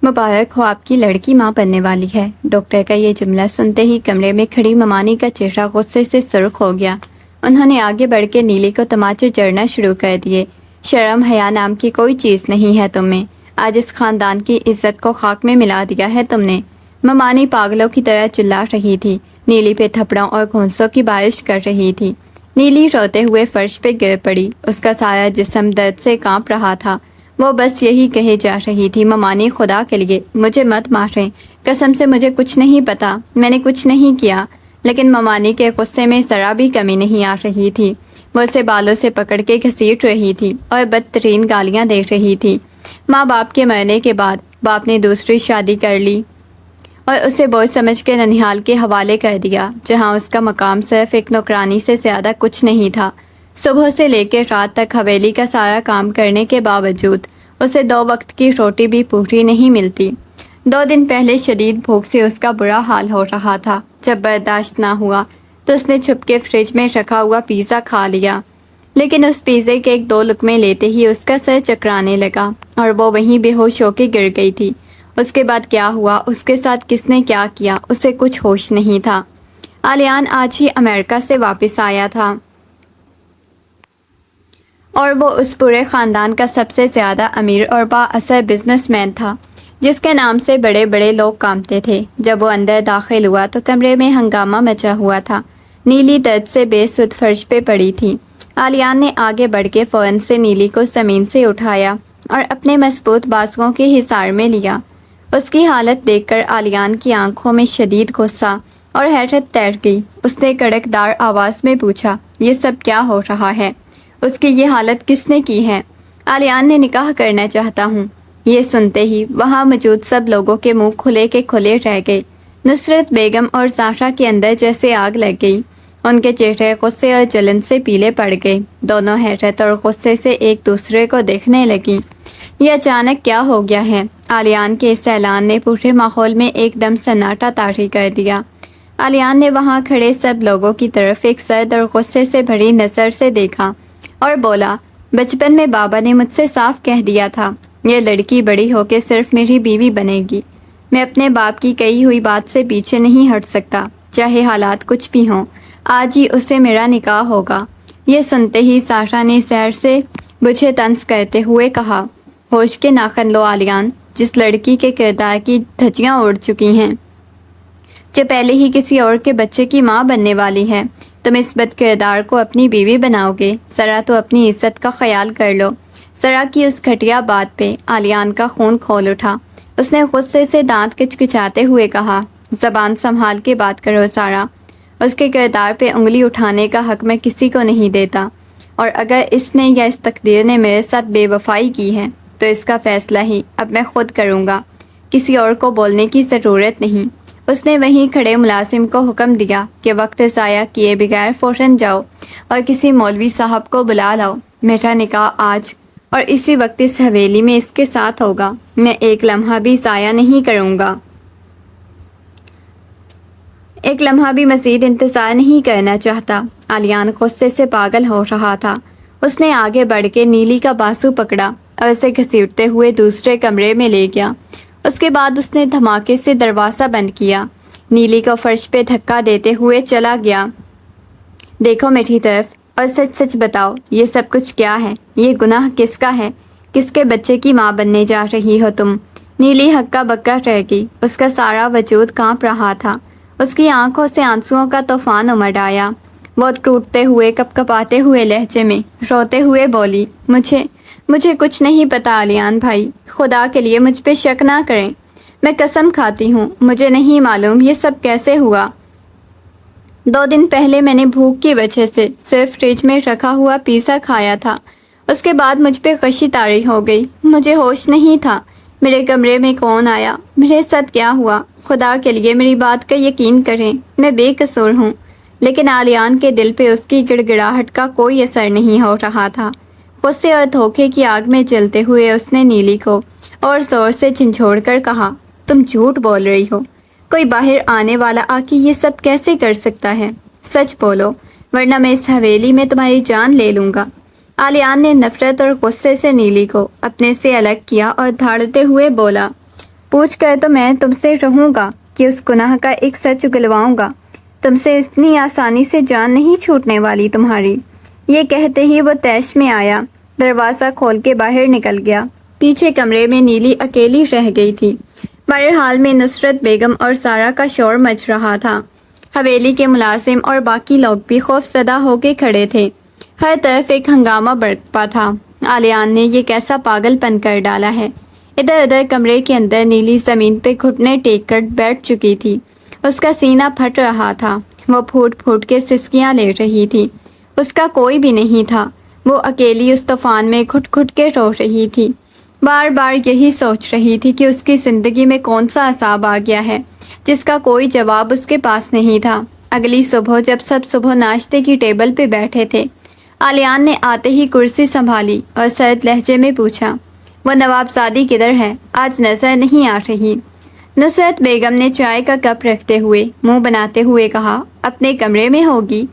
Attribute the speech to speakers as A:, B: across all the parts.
A: مبارک ہو، آپ کی لڑکی ماں بننے والی ہے۔ ڈاکٹر کا یہ جملہ سنتے ہی کمرے میں کھڑی ممانی کا چہرہ غصے سے سرخ ہو گیا۔ انہوں نے آگے بڑھ کے نیلی کو تماچے جڑنا شروع کر دیے۔ شرم حیا نام کی کوئی چیز نہیں ہے تم میں، آج اس خاندان کی عزت کو خاک میں ملا دیا ہے تم نے۔ ممانی پاگلوں کی طرح چلا رہی تھی، نیلی پہ تھپڑوں اور گھونسوں کی بارش کر رہی تھی۔ نیلی روتے ہوئے فرش پہ گر پڑی، اس کا سارا جسم درد سے کانپ رہا تھا۔ وہ بس یہی کہے جا رہی تھی، ممانی خدا کے لیے مجھے مت ماریں، قسم سے مجھے کچھ نہیں پتا، میں نے کچھ نہیں کیا۔ لیکن ممانی کے غصے میں ذرا بھی کمی نہیں آ رہی تھی۔ وہ اسے بالوں سے پکڑ کے گھسیٹ رہی تھی اور بدترین گالیاں دے رہی تھی۔ ماں باپ کے مرنے کے بعد باپ نے دوسری شادی کر لی اور اسے بوجھ سمجھ کے ننھیال کے حوالے کر دیا، جہاں اس کا مقام صرف ایک نوکرانی سے زیادہ کچھ نہیں تھا۔ صبح سے لے کے رات تک حویلی کا سارا کام کرنے کے باوجود اسے 2 وقت کی روٹی بھی پوری نہیں ملتی۔ 2 دن پہلے شدید بھوک سے اس کا برا حال ہو رہا تھا۔ جب برداشت نہ ہوا تو اس نے چھپ کے فریج میں رکھا ہوا پیزا کھا لیا، لیکن اس پیزے کے 1-2 لقمے لیتے ہی اس کا سر چکرانے لگا اور وہ وہیں بے ہوش ہو کے گر گئی تھی۔ اس کے بعد کیا ہوا، اس کے ساتھ کس نے کیا کیا، اسے کچھ ہوش نہیں تھا۔ آلیان آج ہی امریکہ سے واپس آیا تھا اور وہ اس پورے خاندان کا سب سے زیادہ امیر اور با اثر بزنس مین تھا، جس کے نام سے بڑے بڑے لوگ کامتے تھے۔ جب وہ اندر داخل ہوا تو کمرے میں ہنگامہ مچا ہوا تھا۔ نیلی درد سے بے سدھ فرش پہ پڑی تھی۔ آلیان نے آگے بڑھ کے فوراً سے نیلی کو زمین سے اٹھایا اور اپنے مضبوط بازوؤں کے حصار میں لیا۔ اس کی حالت دیکھ کر آلیان کی آنکھوں میں شدید غصہ اور حیرت تیر گئی۔ اس نے کڑک دار آواز میں پوچھا، یہ سب کیا ہو رہا ہے؟ اس کی یہ حالت کس نے کی ہے؟ آلیان نے نکاح کرنا چاہتا ہوں۔ یہ سنتے ہی وہاں موجود سب لوگوں کے منہ کھلے کے کھلے رہ گئے۔ نصرت بیگم اور زہرا کے اندر جیسے آگ لگ گئی۔ ان کے چہرے غصے اور جلن سے پیلے پڑ گئے۔ دونوں حیرت اور غصے سے ایک دوسرے کو دیکھنے لگیں۔ یہ اچانک کیا ہو گیا ہے؟ آلیان کے اس اعلان نے پورے ماحول میں ایک دم سناٹا طاری کر دیا۔ آلیان نے وہاں کھڑے سب لوگوں کی طرف ایک سرد اور غصے سے بھری نظر سے دیکھا اور بولا، بچپن میں بابا نے مجھ سے صاف کہہ دیا تھا، یہ لڑکی بڑی ہو کے صرف میری بیوی بنے گی۔ میں اپنے باپ کی کہی ہوئی بات سے پیچھے نہیں ہٹ سکتا، چاہے حالات کچھ بھی ہوں۔ آج ہی اس سے میرا نکاح ہوگا۔ یہ سنتے ہی ساشا نے زہر سے بجھے طنز کرتے ہوئے کہا، ہوش کے ناخن لو آلیان، جس لڑکی کے کردار کی دھجیاں اڑ چکی ہیں، جو پہلے ہی کسی اور کے بچے کی ماں بننے والی ہے، تم اس بد کردار کو اپنی بیوی بناؤ گے؟ ذرا تو اپنی عزت کا خیال کر لو۔ ذرا کی اس گھٹیا بات پہ آلیان کا خون کھول اٹھا۔ اس نے غصے سے دانت کچکچاتے ہوئے کہا، زبان سنبھال کے بات کرو سارا، اس کے کردار پہ انگلی اٹھانے کا حق میں کسی کو نہیں دیتا، اور اگر اس نے یا اس تقدیر نے میرے ساتھ بے وفائی کی ہے تو اس کا فیصلہ ہی اب میں خود کروں گا، کسی اور کو بولنے کی ضرورت نہیں۔ اس نے وہیں کھڑے ملازم کو حکم دیا کہ وقت ضائع کیے بغیر فوراً جاؤ اور کسی مولوی صاحب کو بلا لاؤ۔ میرا نکاح آج اور اسی وقت اس حویلی میں اس کے ساتھ ہوگا، میں ایک لمحہ بھی ضائع نہیں کروں گا، ایک لمحہ بھی مزید انتظار نہیں کرنا چاہتا۔ آلیان غصے سے پاگل ہو رہا تھا۔ اس نے آگے بڑھ کے نیلی کا بازو پکڑا اور اسے گھسیٹتے ہوئے دوسرے کمرے میں لے گیا۔ اس کے بعد اس نے دھماکے سے دروازہ بند کیا، نیلی کو فرش پہ دھکا دیتے ہوئے چلا گیا۔ دیکھو میری طرف اور سچ سچ بتاؤ، یہ سب کچھ کیا ہے؟ یہ گناہ کس کا ہے؟ کس کے بچے کی ماں بننے جا رہی ہو تم؟ نیلی ہکا بکا رہ گئی، اس کا سارا وجود کانپ رہا تھا۔ اس کی آنکھوں سے آنسوؤں کا طوفان امڑ آیا۔ وہ ٹوٹتے ہوئے کپ کپاتے ہوئے لہجے میں روتے ہوئے بولی، مجھے کچھ نہیں پتا آلیان بھائی، خدا کے لیے مجھ پہ شک نہ کریں، میں قسم کھاتی ہوں مجھے نہیں معلوم یہ سب کیسے ہوا۔ 2 دن پہلے میں نے بھوک کی وجہ سے صرف فریج میں رکھا ہوا پیزا کھایا تھا، اس کے بعد مجھ پہ غشی طاری ہو گئی، مجھے ہوش نہیں تھا۔ میرے کمرے میں کون آیا؟ میرے ساتھ کیا ہوا؟ خدا کے لیے میری بات کا یقین کریں، میں بے قصور ہوں۔ لیکن آلیان کے دل پہ اس کی گڑ گڑاہٹ کا کوئی اثر نہیں ہو رہا تھا۔ غصے اور دھوکے کی آگ میں جلتے ہوئے اس نے نیلی کو اور زور سے جھنجھوڑ کر کہا، تم جھوٹ بول رہی ہو، کوئی باہر آنے والا آ کے یہ سب کیسے کر سکتا ہے؟ سچ بولو ورنہ میں اس حویلی میں تمہاری جان لے لوں گا۔ آلیان نے نفرت اور غصے سے نیلی کو اپنے سے الگ کیا اور دھاڑتے ہوئے بولا، پوچھ کر تو میں تم سے رہوں گا کہ اس گناہ کا ایک سچ اگلواؤں گا. تم سے اتنی آسانی سے جان نہیں چھوٹنے والی تمہاری. یہ کہتے ہی وہ طیش میں آیا، دروازہ کھول کے باہر نکل گیا. پیچھے کمرے میں نیلی اکیلی رہ گئی تھی. بہرحال میں نصرت بیگم اور سارا کا شور مچ رہا تھا. حویلی کے ملازم اور باقی لوگ بھی خوف زدہ ہو کے کھڑے تھے. ہر طرف ایک ہنگامہ برپا تھا. آلیان نے یہ کیسا پاگل پن کر ڈالا ہے. ادھر ادھر کمرے کے اندر نیلی زمین پہ گھٹنے ٹیک کر بیٹھ چکی تھی. اس کا سینہ پھٹ رہا تھا. وہ پھوٹ پھوٹ کے سسکیاں لے رہی تھی. اس کا کوئی بھی نہیں تھا. وہ اکیلی اس طوفان میں گھٹ گھٹ کے رو رہی تھی. بار بار یہی سوچ رہی تھی کہ اس کی زندگی میں کون سا عذاب آ گیا ہے جس کا کوئی جواب اس کے پاس نہیں تھا. اگلی صبح جب سب صبح ناشتے کی ٹیبل پہ بیٹھے تھے، آلیان نے آتے ہی کرسی سنبھالی اور سرد لہجے میں پوچھا، وہ نوابزادی کدھر ہے؟ آج نظر نہیں آ رہی. نصرت بیگم نے چائے کا کپ رکھتے ہوئے منہ بناتے ہوئے کہا، اپنے کمرے میں ہوگی.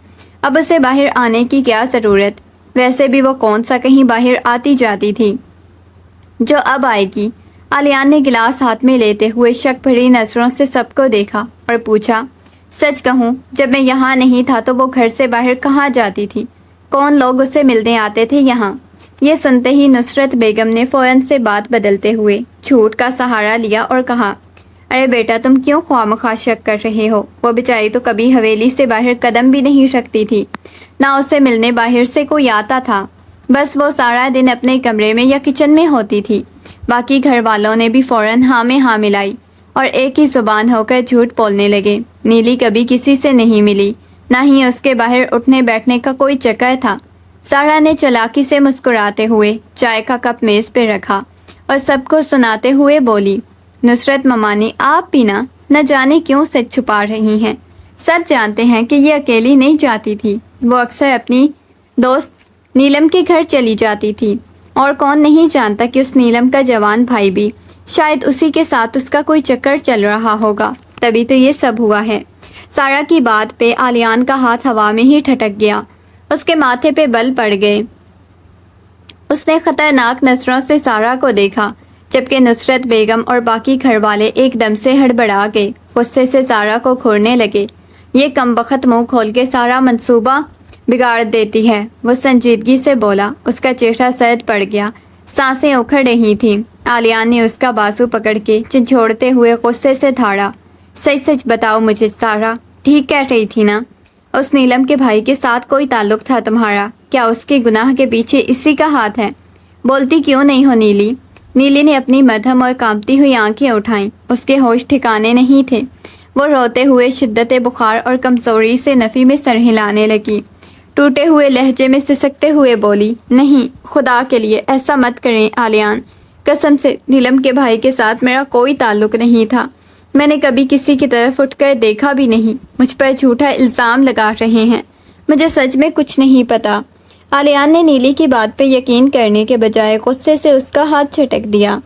A: اب اسے باہر آنے کی کیا ضرورت؟ ویسے بھی وہ کون سا کہیں باہر آتی جاتی تھی جو اب آئے گی. آلیان نے گلاس ہاتھ میں لیتے ہوئے شک بھری نظروں سے سب کو دیکھا اور پوچھا، سچ کہوں جب میں یہاں نہیں تھا تو وہ گھر سے باہر کہاں جاتی تھی؟ کون لوگ اسے ملنے آتے تھے یہاں؟ یہ سنتے ہی نصرت بیگم نے فوراً سے بات بدلتے ہوئے جھوٹ کا سہارا لیا اور کہا، ارے بیٹا تم کیوں خواہ شک کر رہے ہو؟ وہ بیچاری تو کبھی حویلی سے باہر قدم بھی نہیں رکھتی تھی، نہ اسے ملنے باہر سے کوئی آتا تھا. بس وہ سارا دن اپنے کمرے میں یا کچن میں ہوتی تھی. باقی گھر والوں نے بھی فوراً ہاں میں ہاں ملائی اور ایک ہی زبان ہو کر جھوٹ بولنے لگے. نیلی کبھی کسی سے نہیں ملی، نہ ہی اس کے باہر اٹھنے بیٹھنے کا کوئی چکر تھا. سارا نے چلاکی سے مسکراتے ہوئے چائے کا کپ میز پہ رکھا اور سب کو سناتے ہوئے بولی، نصرت ممانی آپ بھی نہ جانے کیوں سچ چھپا رہی ہیں. سب جانتے ہیں کہ یہ اکیلی نہیں جاتی تھی. وہ اکثر اپنی دوست نیلم کے گھر چلی جاتی تھی. اور کون نہیں جانتا کہ اس نیلم کا جوان بھائی بھی شاید اسی کے ساتھ اس کا کوئی چکر چل رہا ہوگا. تبھی تو یہ سب ہوا ہے. سارا کی بات پہ آلیان کا ہاتھ ہوا میں ہی ٹھٹک گیا. اس کے ماتھے پہ بل پڑ گئے. اس نے خطرناک نظروں سے سارا کو دیکھا، جبکہ نصرت بیگم اور باقی گھر والے ایک دم سے ہڑبڑا گئے. غصے سے سارا کو گھورنے لگے. یہ کمبخت منہ کھول کے سارا منصوبہ بگاڑ دیتی ہے. وہ سنجیدگی سے بولا. اس کا چہرہ سرد پڑ گیا، سانسیں اکھڑ رہی تھیں. آلیان نے اس کا بازو پکڑ کے جھنجھوڑتے ہوئے غصے سے دھاڑا، سچ سچ بتاؤ مجھے سارا، ٹھیک کہہ رہی تھی نا؟ اس نیلم کے بھائی کے ساتھ کوئی تعلق تھا تمہارا؟ کیا اس کے گناہ کے پیچھے اسی کا ہاتھ ہے؟ بولتی کیوں نہیں ہو نیلی؟ نیلی نے اپنی مدھم اور کانپتی ہوئی آنکھیں اٹھائیں. اس کے ہوش ٹھکانے نہیں تھے. وہ روتے ہوئے شدت بخار اور کمزوری سے نفی میں سر ہلانے لگی. ٹوٹے ہوئے لہجے میں سسکتے ہوئے بولی، نہیں خدا کے لیے ایسا مت کریں آلیان. قسم سے نیلم کے بھائی کے ساتھ میرا کوئی تعلق نہیں تھا. میں نے کبھی کسی کی طرف اٹھ کر دیکھا بھی نہیں. مجھ پر جھوٹا الزام لگا رہے ہیں. مجھے سچ میں کچھ نہیں پتا. آلیان نے نیلی کی بات پہ یقین کرنے کے بجائے غصے سے اس کا ہاتھ جھٹک دیا.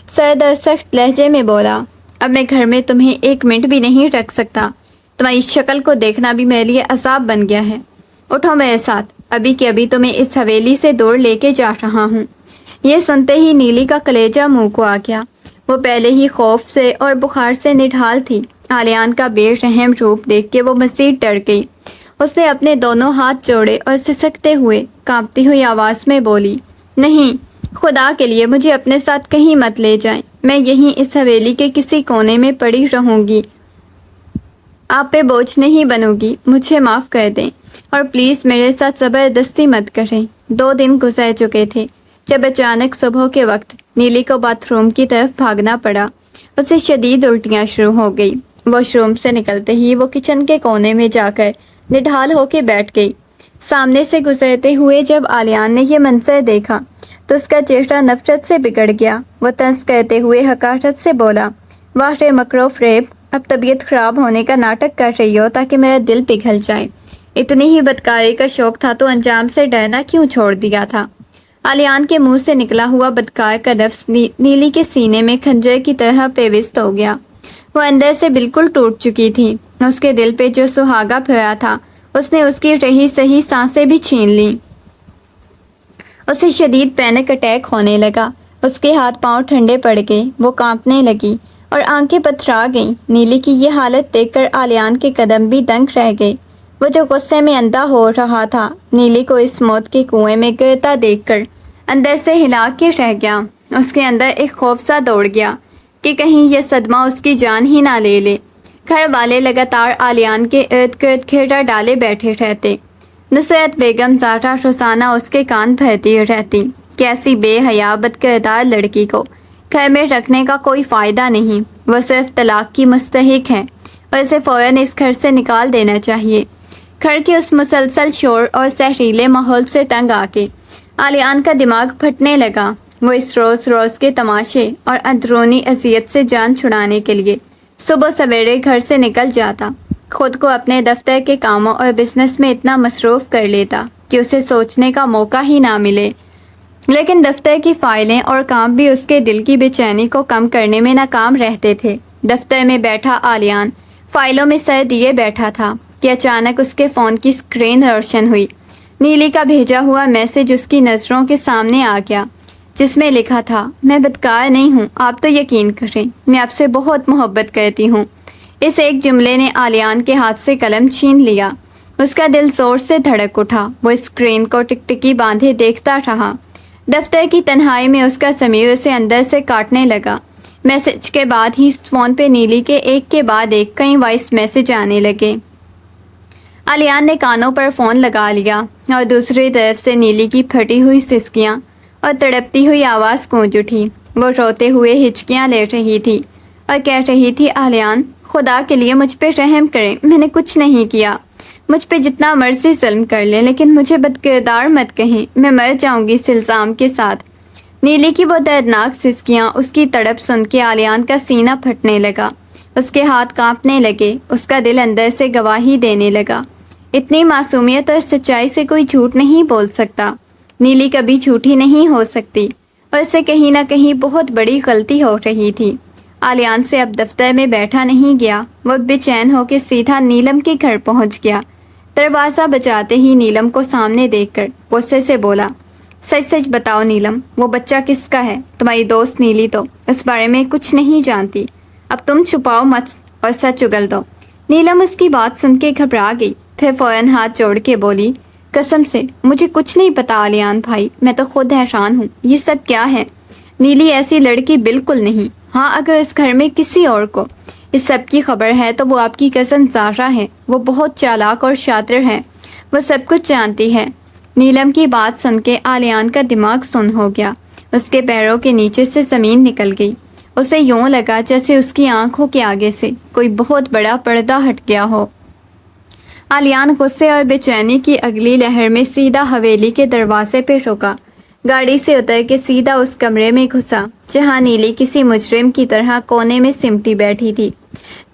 A: سرد اور سخت لہجے میں بولا، اب میں گھر میں تمہیں ایک منٹ بھی نہیں رکھ سکتا. تمہاری شکل کو دیکھنا بھی میرے لیے عذاب بن گیا ہے. اٹھو میرے ساتھ، ابھی کے ابھی تمہیں اس حویلی سے دور لے کے جا رہا ہوں. یہ سنتے ہی نیلی کا کلیجہ منہ کو آ گیا. وہ پہلے ہی خوف سے اور بخار سے نڈھال تھی. آلیان کا بے رحم روپ دیکھ کے وہ مزید ڈر گئی. اس نے اپنے دونوں ہاتھ جوڑے اور سسکتے ہوئے کانپتی ہوئی آواز میں بولی، نہیں خدا کے لیے مجھے اپنے ساتھ کہیں مت لے جائیں. میں یہیں اس حویلی کے کسی کونے میں پڑی رہوں گی. آپ پہ بوجھ نہیں بنوں گی. مجھے معاف کر دیں اور پلیز میرے ساتھ زبردستی مت کریں. 2 دن گزر چکے تھے جب اچانک صبح کے وقت نیلی کو باتھ روم کی طرف بھاگنا پڑا. اسے شدید الٹیاں شروع ہو گئی. واش روم سے نکلتے ہی وہ کچن کے کونے میں جا کر نڈھال ہو کے بیٹھ گئی. سامنے سے گزرتے ہوئے جب آلیان نے یہ منظر دیکھا تو اس کا چہرہ نفرت سے بگڑ گیا. وہ طنز کرتے ہوئے حقارت سے بولا، واہ رے مکرو فریب، اب طبیعت خراب ہونے کا ناٹک کر رہی ہو تاکہ میرا دل پگھل جائے. اتنی ہی بدکاری کا شوق تھا تو انجام سے ڈرنا کیوں چھوڑ دیا تھا؟ آلیان کے منہ سے نکلا ہوا بدکار کا لفظ نیلی کے سینے میں خنجر کی طرح پیوست ہو گیا. وہ اندر سے بالکل ٹوٹ چکی تھی. اس کے دل پہ جو سہاگا پھرا تھا اس نے اس کی رہی سہی سانسیں بھی چھین لیں. اسے شدید پینک اٹیک ہونے لگا. اس کے ہاتھ پاؤں ٹھنڈے پڑ گئے. وہ کانپنے لگی. اور آنکھیں پتھرا گئیں۔ نیلی کی یہ حالت دیکھ کر آلیان کے قدم بھی دنگ رہ گئے۔ وہ جو غصے میں اندھا ہو رہا تھا، نیلی کو اس موت کے کنویں میں گرتا دیکھ کر اندر سے ہلا کے رہ گیا۔ اس کے اندر ایک خوف سا دوڑ گیا کہ کہیں یہ صدمہ اس کی جان ہی نہ لے لے۔ گھر والے لگاتار آلیان کے ارد گرد گھیرا ڈالے بیٹھے رہتے۔ نصرت بیگم زہرا روزانہ اس کے کان بھرتی رہتی کہ ایسی بے حیا بد کردار لڑکی کو گھر میں رکھنے کا کوئی فائدہ نہیں، وہ صرف طلاق کی مستحق ہے اور اسے فوراً اس گھر سے نکال دینا چاہیے۔ گھر کے اس مسلسل شور اور زہریلے ماحول سے تنگ آ کے آلیان کا دماغ پھٹنے لگا۔ وہ اس روز روز کے تماشے اور اندرونی اذیت سے جان چھڑانے کے لیے صبح سویرے گھر سے نکل جاتا، خود کو اپنے دفتر کے کاموں اور بزنس میں اتنا مصروف کر لیتا کہ اسے سوچنے کا موقع ہی نہ ملے۔ لیکن دفتر کی فائلیں اور کام بھی اس کے دل کی بے چینی کو کم کرنے میں ناکام رہتے تھے۔ دفتر میں بیٹھا آلیان فائلوں میں سر دیے بیٹھا تھا کہ اچانک اس کے فون کی اسکرین روشن ہوئی۔ نیلی کا بھیجا ہوا میسج اس کی نظروں کے سامنے آ گیا، جس میں لکھا تھا، میں بدکار نہیں ہوں، آپ تو یقین کریں، میں آپ سے بہت محبت کرتی ہوں۔ اس ایک جملے نے آلیان کے ہاتھ سے قلم چھین لیا۔ اس کا دل زور سے دھڑک اٹھا۔ وہ اسکرین کو ٹکٹکی باندھے دیکھتا رہا۔ دفتر کی تنہائی میں اس کا ضمیر اسے اندر سے کاٹنے لگا۔ میسج کے بعد ہی فون پہ نیلی کے ایک کے بعد ایک کئی وائس میسج آنے لگے۔ آلیان نے کانوں پر فون لگا لیا اور دوسری طرف سے نیلی کی پھٹی ہوئی سسکیاں اور تڑپتی ہوئی آواز گونج اٹھی۔ وہ روتے ہوئے ہچکیاں لے رہی تھی اور کہہ رہی تھی، آلیان خدا کے لیے مجھ پہ رحم کریں، میں نے کچھ نہیں کیا، مجھ پہ جتنا مرضی ظلم کر لیں لیکن مجھے بدکردار مت کہیں، میں مر جاؤں گی اس الزام کے ساتھ۔ نیلی کی وہ دردناک سسکیاں، اس کی تڑپ سن کے آلیان کا سینہ پھٹنے لگا، اس کے ہاتھ کانپنے لگے، اس کا دل اندر سے گواہی دینے لگا۔ اتنی معصومیت اور سچائی سے کوئی جھوٹ نہیں بول سکتا۔ نیلی کبھی جھوٹی نہیں ہو سکتی اور اسے کہیں نہ کہیں بہت بڑی غلطی ہو رہی تھی۔ آلیان سے اب دفتر میں بیٹھا نہیں گیا۔ وہ بے چین ہو کے سیدھا نیلم کے گھر پہنچ گیا۔ دروازہ بجاتے ہی نیلم کو سامنے دیکھ کر غصے سے بولا، سچ سچ بتاؤ نیلم، وہ بچہ کس کا ہے؟ تمہاری دوست نیلی تو اس بارے میں کچھ نہیں جانتی، اب تم چھپاؤ مت اور سچ اگل دو۔ نیلم اس کی بات سن کے گھبرا گئی، پھر فوراً ہاتھ جوڑ کے بولی، قسم سے مجھے کچھ نہیں پتا آلیان بھائی، میں تو خود حیران ہوں، یہ سب کیا ہے؟ نیلی ایسی لڑکی بالکل نہیں۔ ہاں اگر اس گھر میں کسی اور کو اس سب کی خبر ہے تو وہ آپ کی کزن زہرا ہے، وہ بہت چالاک اور شاطر ہے، وہ سب کچھ جانتی ہے۔ نیلم کی بات سن کے آلیان کا دماغ سن ہو گیا، اس کے پیروں کے نیچے سے زمین نکل گئی۔ اسے یوں لگا جیسے اس کی آنکھوں کے آگے سے کوئی بہت بڑا پردہ ہٹ گیا ہو۔ آلیان غصے اور بے چینی کی اگلی لہر میں سیدھا حویلی کے دروازے پہ رکا، گاڑی سے اتر کے سیدھا اس کمرے میں گھسا جہاں نیلی کسی مجرم کی طرح کونے میں سمٹی بیٹھی تھی۔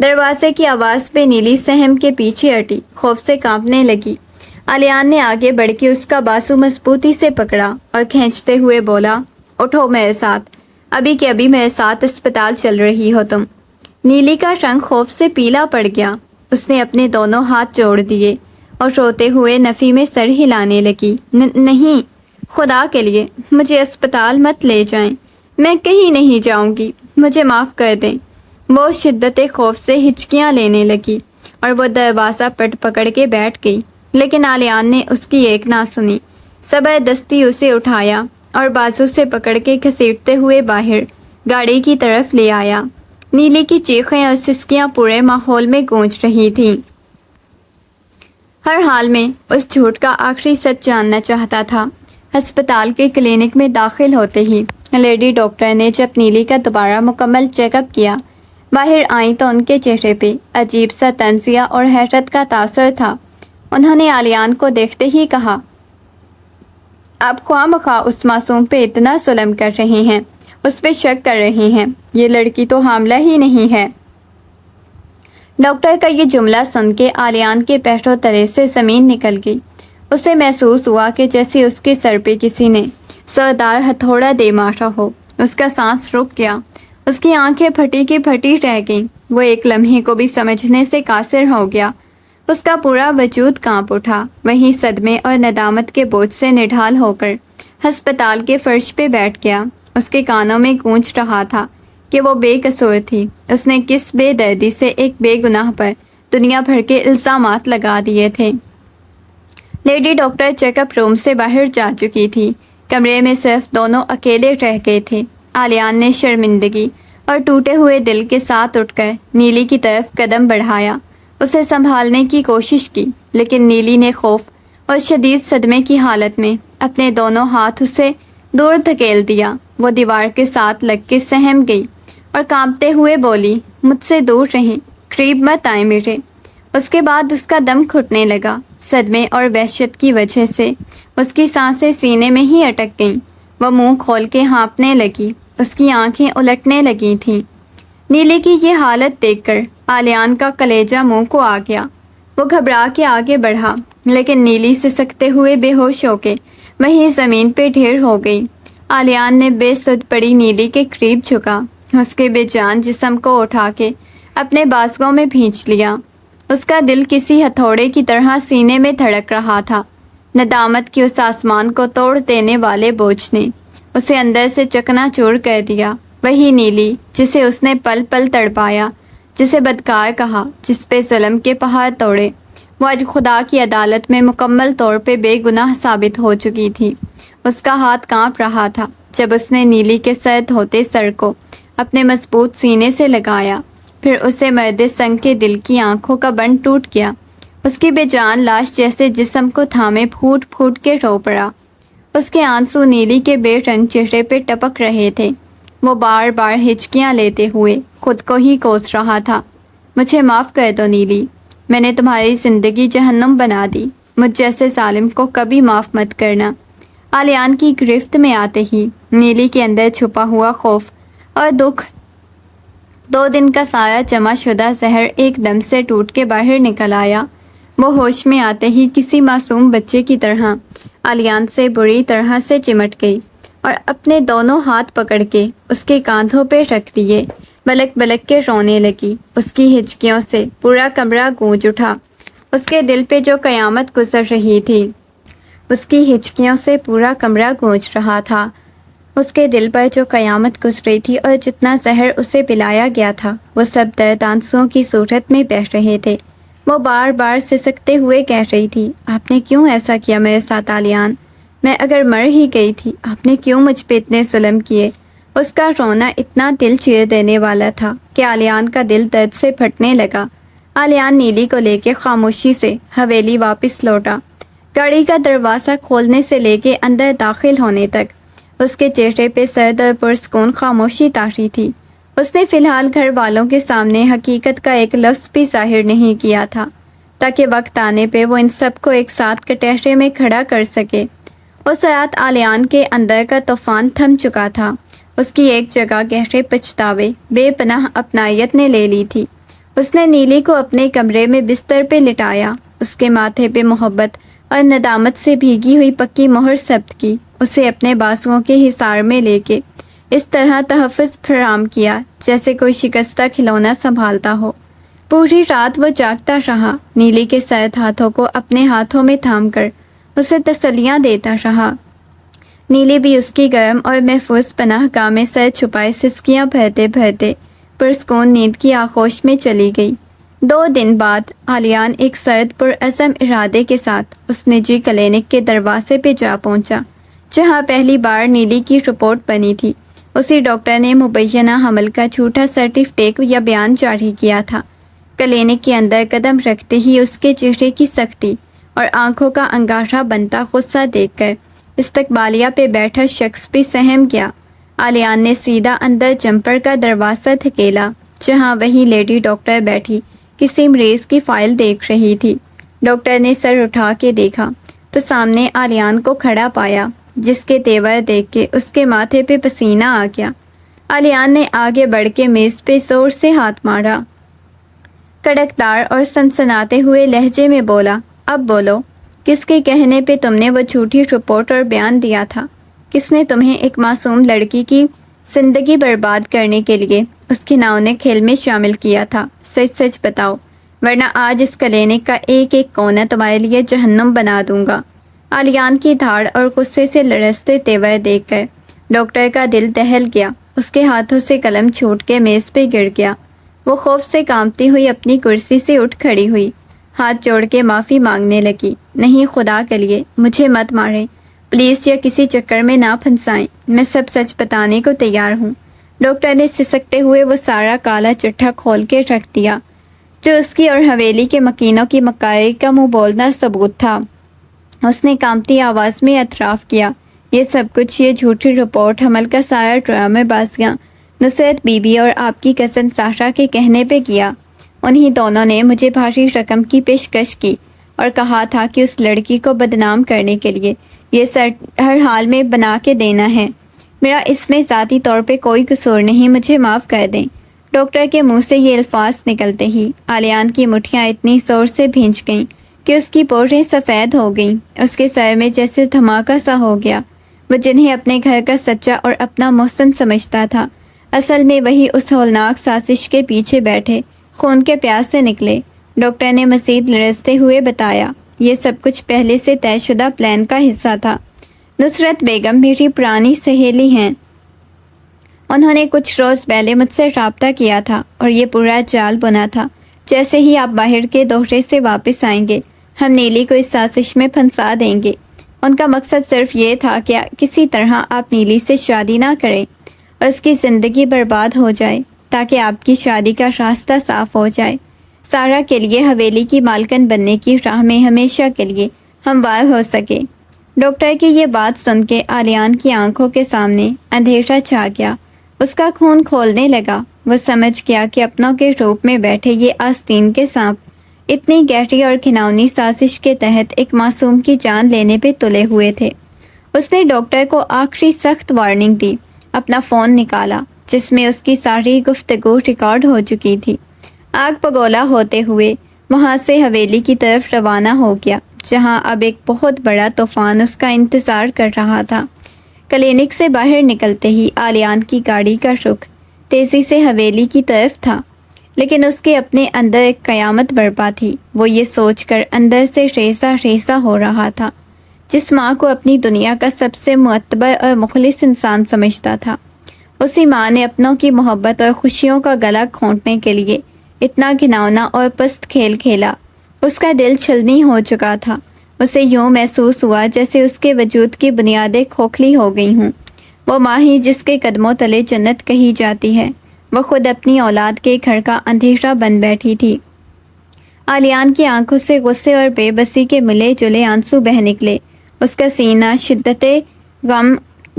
A: دروازے کی آواز پہ نیلی سہم کے پیچھے ہٹی، خوف سے کانپنے لگی۔ آلیان نے آگے بڑھ کے اس کا بازو مضبوطی سے پکڑا اور کھینچتے ہوئے بولا، اٹھو میرے ساتھ، ابھی کے ابھی میرے ساتھ اسپتال چل رہی ہو تم۔ نیلی کا رنگ خوف سے پیلا پڑ گیا، اس نے اپنے دونوں ہاتھ جوڑ دیے اور روتے ہوئے نفی میں سر ہلانے لگی، نہیں، خدا کے لیے مجھے اسپتال مت لے جائیں، میں کہیں نہیں جاؤں گی، مجھے معاف کر دیں۔ وہ شدت خوف سے ہچکیاں لینے لگی اور وہ دروازہ پکڑ کے بیٹھ گئی، لیکن آلیان نے اس کی ایک نہ سنی، زبردستی اسے اٹھایا اور بازو سے پکڑ کے گھسیٹتے ہوئے باہر گاڑی کی طرف لے آیا۔ نیلی کی چیخیں اور سسکیاں پورے ماحول میں گونج رہی تھیں۔ ہر حال میں اس جھوٹ کا آخری سچ جاننا چاہتا تھا۔ ہسپتال کے کلینک میں داخل ہوتے ہی لیڈی ڈاکٹر نے جب نیلی کا دوبارہ مکمل چیک اپ کیا، باہر آئیں تو ان کے چہرے پہ عجیب سا طنزیہ اور حیرت کا تاثر تھا۔ انہوں نے آلیان کو دیکھتے ہی کہا، آپ خواہ مخواہ اس معصوم پہ اتنا ظلم کر رہے ہیں، اس پہ شک کر رہے ہیں، یہ لڑکی تو حاملہ ہی نہیں ہے۔ ڈاکٹر کا یہ جملہ سن کے آلیان کے پیروں تلے سے زمین نکل گئی۔ اسے محسوس ہوا کہ جیسے اس کے سر پہ کسی نے زوردار ہتھوڑا دے مارا ہو۔ اس کا سانس رک گیا، اس کی آنکھیں پھٹی کی پھٹی رہ گئیں۔ وہ ایک لمحے کو بھی سمجھنے سے قاصر ہو گیا، اس کا پورا وجود کانپ اٹھا۔ وہیں صدمے اور ندامت کے بوجھ سے نڈھال ہو کر ہسپتال کے فرش پہ بیٹھ گیا۔ اس کے کانوں میں گونج رہا تھا کہ وہ بے قصور تھی. اس نے کس بے دردی سے ایک بے گناہ پر دنیا بھر کے الزامات لگا دیے تھے. لیڈی ڈاکٹر چیک اپ روم سے باہر جا چکی تھی. کمرے میں صرف دونوں اکیلے رہ گئے تھے. آلیان نے شرمندگی اور ٹوٹے ہوئے دل کے ساتھ اٹھ کر نیلی کی طرف قدم بڑھایا. اسے سنبھالنے کی کوشش کی لیکن نیلی نے خوف اور شدید صدمے کی حالت میں اپنے دونوں ہاتھ اسے دور دھکیل دیا. وہ دیوار کے ساتھ لگ کے سہم گئی اور کانپتے ہوئے بولی، مجھ سے دور رہیں، قریب مت آئیں میرے. اس کے بعد اس کا دم گھٹنے لگا. صدمے اور وحشت کی وجہ سے اس کی سانسیں سینے میں ہی اٹک گئیں. وہ منہ کھول کے ہانپنے لگی. اس کی آنکھیں الٹنے لگی تھیں. نیلی کی یہ حالت دیکھ کر آلیان کا کلیجہ منہ کو آ گیا. وہ گھبرا کے آگے بڑھا لیکن نیلی سسکتے ہوئے بے ہوش ہو کے وہیں زمین پہ ڈھیر ہو گئی. آلیان نے بے سد پڑی نیلی کے قریب جھکا. اس کے بے جان جسم کو اٹھا کے اپنے بازوؤں میں بھینچ لیا. اس کا دل کسی ہتھوڑے کی طرح سینے میں دھڑک رہا تھا. ندامت کی اس آسمان کو توڑ دینے والے بوجھ نے اسے اندر سے چکنا چور کر دیا. وہی نیلی جسے اس نے پل پل تڑپایا، جسے بدکار کہا، جس پہ ظلم کے پہاڑ توڑے، وہ آج خدا کی عدالت میں مکمل طور پہ بے گناہ ثابت ہو چکی تھی. اس کا ہاتھ کانپ رہا تھا جب اس نے نیلی کے سر دھوتے سر کو اپنے مضبوط سینے سے لگایا. پھر اسے مرد سنگ کے دل کی آنکھوں کا بند ٹوٹ گیا. اس کی بے جان لاش جیسے جسم کو تھامے پھوٹ پھوٹ کے رو پڑا. اس کے آنسو نیلی کے بے رنگ چہرے پہ ٹپک رہے تھے. وہ بار بار ہچکیاں لیتے ہوئے خود کو ہی کوس رہا تھا. مجھے معاف کر دو نیلی، میں نے تمہاری زندگی جہنم بنا دی. مجھ جیسے ظالم کو کبھی معاف مت کرنا. آلیان کی گرفت میں آتے ہی نیلی کے اندر چھپا ہوا خوف اور دکھ، 2 دن کا سارا جمع شدہ زہر ایک دم سے ٹوٹ کے باہر نکل آیا. وہ ہوش میں آتے ہی کسی معصوم بچے کی طرح آلیان سے بری طرح سے چمٹ گئی اور اپنے دونوں ہاتھ پکڑ کے اس کے کاندھوں پہ رکھ دیے. بلک بلک کے رونے لگی. اس کی ہچکیوں سے پورا کمرہ گونج اٹھا. اس کے دل پہ جو قیامت گزر رہی تھی، اس کی ہچکیوں سے پورا کمرہ گونج رہا تھا. اس کے دل پر جو قیامت گزری تھی اور جتنا زہر اسے پلایا گیا تھا وہ سب درد آنسوؤں کی صورت میں بہہ رہے تھے. وہ بار بار سسکتے ہوئے کہہ رہی تھی، آپ نے کیوں ایسا کیا میرے ساتھ آلیان؟ میں اگر مر ہی گئی تھی، آپ نے کیوں مجھ پہ اتنے ظلم کیے؟ اس کا رونا اتنا دل چیر دینے والا تھا کہ آلیان کا دل درد سے پھٹنے لگا. آلیان نیلی کو لے کے خاموشی سے حویلی واپس لوٹا. گاڑی کا دروازہ کھولنے سے لے کے اندر داخل ہونے تک اس کے چہرے پہ سرد اور پرسکون خاموشی طاری تھی. اس نے فی الحال گھر والوں کے سامنے حقیقت کا ایک لفظ بھی ظاہر نہیں کیا تھا تاکہ وقت آنے پہ وہ ان سب کو ایک ساتھ کٹہرے میں کھڑا کر سکے. اس رات آلیان کے اندر کا طوفان تھم چکا تھا. اس کی ایک جگہ گہرے پچھتاوے، بے پناہ اپنائیت نے لے لی تھی. اس نے نیلی کو اپنے کمرے میں بستر پہ لٹایا. اس کے ماتھے پہ محبت اور ندامت سے بھیگی ہوئی پکی مہر ثبت کی. اسے اپنے بازوؤں کے حصار میں لے کے اس طرح تحفظ فراہم کیا جیسے کوئی شکستہ کھلونا سنبھالتا ہو. پوری رات وہ جاگتا رہا، نیلی کے سرد ہاتھوں کو اپنے ہاتھوں میں تھام کر اسے تسلیاں دیتا رہا. نیلی بھی اس کی گرم اور محفوظ پناہ گاہ میں سر چھپائے سسکیاں بھرتے بھرتے پرسکون نیند کی آغوش میں چلی گئی. 2 دن بعد آلیان ایک سرد پرعزم ارادے کے ساتھ اس نجی کلینک کے دروازے پہ جا پہنچا جہاں پہلی بار نیلی کی رپورٹ بنی تھی. اسی ڈاکٹر نے مبینہ حمل کا جھوٹا سرٹیفکیٹ یا بیان جاری کیا تھا. کلینک کے اندر قدم رکھتے ہی اس کے چہرے کی سختی اور آنکھوں کا انگارہ بنتا غصہ دیکھ کر استقبالیہ پہ بیٹھا شخص بھی سہم گیا. آلیان نے سیدھا اندر جمپر کا دروازہ دھکیلا جہاں وہی لیڈی ڈاکٹر بیٹھی کسی مریض کی فائل دیکھ رہی تھی. ڈاکٹر نے سر اٹھا کے دیکھا تو سامنے آلیان کو کھڑا پایا جس کے تیور دیکھ کے اس کے ماتھے پہ پسینہ آ گیا. آلیان نے آگے بڑھ کے میز پہ زور سے ہاتھ مارا. کڑکدار اور سنسناتے ہوئے لہجے میں بولا، اب بولو، کس کے کہنے پہ تم نے وہ جھوٹی رپورٹ اور بیان دیا تھا؟ کس نے تمہیں ایک معصوم لڑکی کی زندگی برباد کرنے کے لیے اس کے ناؤ کھیل میں شامل کیا تھا؟ سچ سچ بتاؤ، ورنہ آج اس کلینک کا ایک ایک کونا تمہارے لیے جہنم بنا دوں گا. آلیان کی دھاڑ اور غصے سے لرزتے تیور دیکھ کر ڈاکٹر کا دل دہل گیا. اس کے ہاتھوں سے قلم چھوٹ کے میز پہ گر گیا۔ وہ خوف سے کانپتی ہوئی اپنی کرسی سے اٹھ کھڑی ہوئی، ہاتھ جوڑ کے معافی مانگنے لگی۔ نہیں، خدا کے لیے مجھے مت ماریں پلیز، یا کسی چکر میں نہ پھنسائیں، میں سب سچ بتانے کو تیار ہوں۔ ڈاکٹر نے سسکتے ہوئے وہ سارا کالا چٹھا کھول کے رکھ دیا جو اس کی اور حویلی کے مکینوں کی مکاری کا منہ بولنا ثبوت تھا۔ اس نے کانپتی آواز میں اعتراف کیا، یہ سب کچھ، یہ جھوٹی رپورٹ حمل کا سارا ڈرامے بازیاں نصرت بی بی اور آپ کی کزن ساشا کے کہنے پہ کیا۔ انہی دونوں نے مجھے بھاری رقم کی پیشکش کی اور کہا تھا کہ اس لڑکی کو بدنام کرنے کے لیے یہ سر ہر حال میں بنا کے دینا ہے۔ میرا اس میں ذاتی طور پہ کوئی قصور نہیں، مجھے معاف کر دیں۔ ڈاکٹر کے منہ سے یہ الفاظ نکلتے ہی آلیان کی مٹھیاں اتنی زور سے بھینچ گئیں کہ اس کی پوریں سفید ہو گئیں۔ اس کے سر میں جیسے دھماکہ سا ہو گیا۔ وہ جنہیں اپنے گھر کا سچا اور اپنا محسن سمجھتا تھا، اصل میں وہی اس ہولناک سازش کے پیچھے بیٹھے خون کے پیاس سے نکلے۔ ڈاکٹر نے مزید لرزتے ہوئے بتایا، یہ سب کچھ پہلے سے طے شدہ پلان کا حصہ تھا۔ نصرت بیگم میری پرانی سہیلی ہیں، انہوں نے کچھ روز پہلے مجھ سے رابطہ کیا تھا اور یہ پورا جال بنا تھا۔ جیسے ہی آپ باہر کے دورے سے واپس آئیں گے، ہم نیلی کو اس سازش میں پھنسا دیں گے۔ ان کا مقصد صرف یہ تھا کہ کسی طرح آپ نیلی سے شادی نہ کریں اور اس کی زندگی برباد ہو جائے تاکہ آپ کی شادی کا راستہ صاف ہو جائے۔ سارا کے لیے حویلی کی مالکن بننے کی راہ میں ہمیشہ کے لیے ہموار ہو سکے۔ ڈاکٹر کی یہ بات سن کے آلیان کی آنکھوں کے سامنے اندھیرا چھا گیا۔ اس کا خون کھولنے لگا۔ وہ سمجھ گیا کہ اپنوں کے روپ میں بیٹھے یہ آستین کے سانپ اتنی گہری اور گھناؤنی سازش کے تحت ایک معصوم کی جان لینے پہ تلے ہوئے تھے۔ اس نے ڈاکٹر کو آخری سخت وارننگ دی، اپنا فون نکالا جس میں اس کی ساری گفتگو ریکارڈ ہو چکی تھی۔ آگ بگولا ہوتے ہوئے وہاں سے حویلی کی طرف روانہ ہو گیا جہاں اب ایک بہت بڑا طوفان اس کا انتظار کر رہا تھا۔ کلینک سے باہر نکلتے ہی آلیان کی گاڑی کا رخ تیزی سے حویلی کی طرف تھا، لیکن اس کے اپنے اندر ایک قیامت برپا تھی۔ وہ یہ سوچ کر اندر سے ریزہ ریزہ ہو رہا تھا، جس ماں کو اپنی دنیا کا سب سے معتبر اور مخلص انسان سمجھتا تھا، اسی ماں نے اپنوں کی محبت اور خوشیوں کا گلا گھونٹنے کے لیے اتنا گھناؤنا اور پست کھیل کھیلا۔ اس کا دل چھلنی ہو چکا تھا۔ اسے یوں محسوس ہوا جیسے اس کے وجود کی بنیادیں کھوکھلی ہو گئی ہوں۔ وہ ماں ہی جس کے قدموں تلے جنت کہی جاتی ہے، وہ خود اپنی اولاد کے گھر کا اندھیرا بن بیٹھی تھی۔ آلیان کی آنکھوں سے غصے اور بے بسی کے ملے جلے آنسو بہہ نکلے۔ اس کا سینہ شدت غم